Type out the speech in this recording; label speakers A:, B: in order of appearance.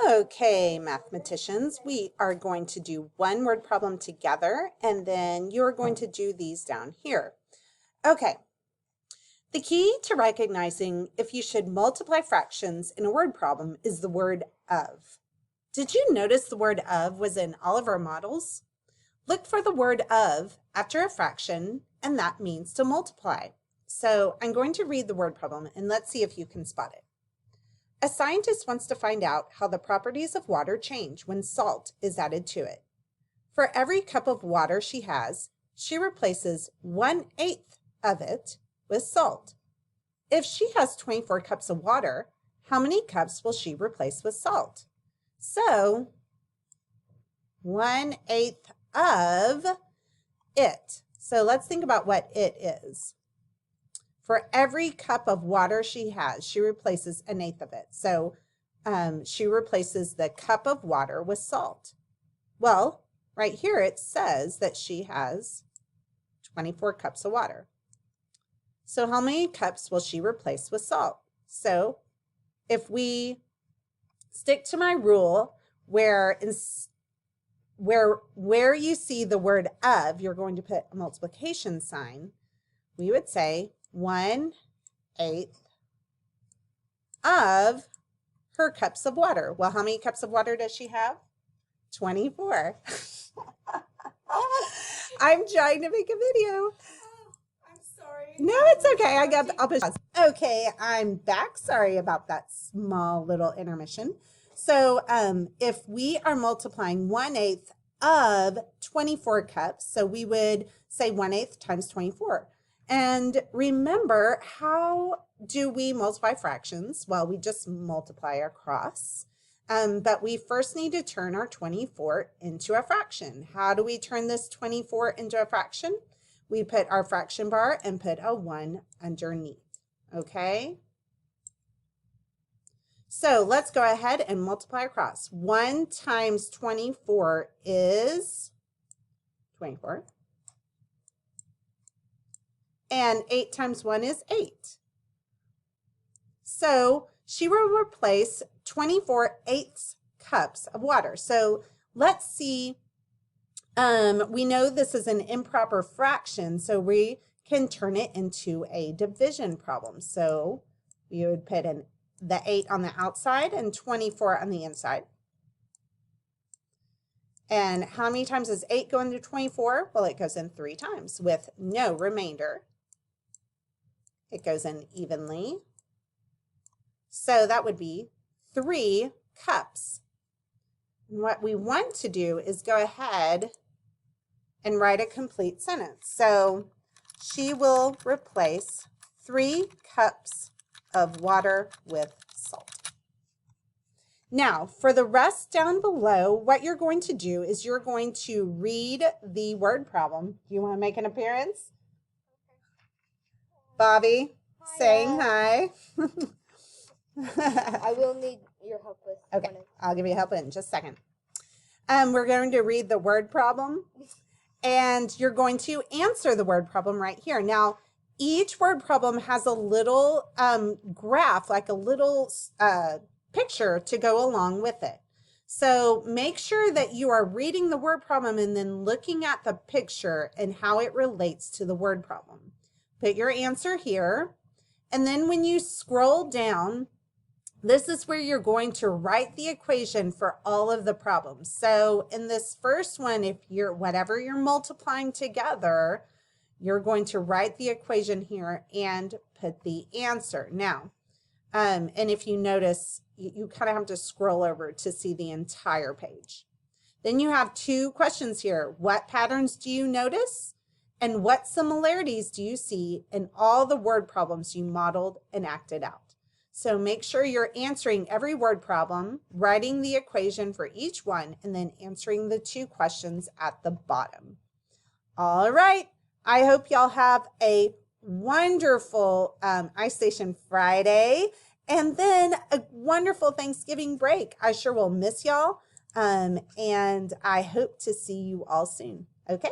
A: Okay, mathematicians, we are going to do one word problem together, and then you're going to do these down here. Okay, the key to recognizing if you should multiply fractions in a word problem is the word of. Did you notice the word of was in all of our models? Look for the word of after a fraction, and that means to multiply. So I'm going to read the word problem, and let's see if you can spot it. A scientist wants to find out how the properties of water change when salt is added to it. For every cup of water she has, she replaces 1/8 of it with salt. If she has 24 cups of water, how many cups will she replace with salt? So 1/8 of it. So let's think about what it is. For every cup of water she has, she replaces 1/8 of it. So she replaces the cup of water with salt. Well, right here it says that she has 24 cups of water. So how many cups will she replace with salt? So if we stick to my rule where you see the word of, you're going to put a multiplication sign, we would say 1/8 of her cups of water. Well, how many cups of water does she have? 24. I'm trying to make a video.
B: I'm sorry.
A: No, it's okay. I'll put pause. Okay, I'm back. Sorry about that small little intermission. So if we are multiplying 1/8 of 24 cups, so we would say 1/8 times 24. And remember, how do we multiply fractions? Well, we just multiply across. But we first need to turn our 24 into a fraction. How do we turn this 24 into a fraction? We put our fraction bar and put a 1 underneath, okay? So let's go ahead and multiply across. 1 times 24 is 24. And 8 times 1 is 8. So she will replace 24/8 cups of water. So let's see, we know this is an improper fraction, so we can turn it into a division problem. So we would put the 8 on the outside and 24 on the inside. And how many times does 8 go into 24? Well, it goes in 3 times with no remainder. It goes in evenly. So that would be 3 cups. And what we want to do is go ahead and write a complete sentence. So she will replace 3 cups of water with salt. Now, for the rest down below, what you're going to do is you're going to read the word problem. Do you want to make an appearance? Bobby,
B: Hiya.
A: saying hi.
B: I will need your help with
A: Okay,
B: one.
A: I'll give you help in just a second. We're going to read the word problem, and you're going to answer the word problem right here. Now, each word problem has a little graph, like a little picture to go along with it. So make sure that you are reading the word problem and then looking at the picture and how it relates to the word problem. Put your answer here, and then when you scroll down, this is where you're going to write the equation for all of the problems. So in this first one, whatever you're multiplying together, you're going to write the equation here and put the answer. Now, and if you notice, you kind of have to scroll over to see the entire page. Then you have 2 questions here. What patterns do you notice? And what similarities do you see in all the word problems you modeled and acted out? So make sure you're answering every word problem, writing the equation for each one, and then answering the 2 questions at the bottom. All right. I hope y'all have a wonderful Ice Station Friday, and then a wonderful Thanksgiving break. I sure will miss y'all, and I hope to see you all soon. Okay?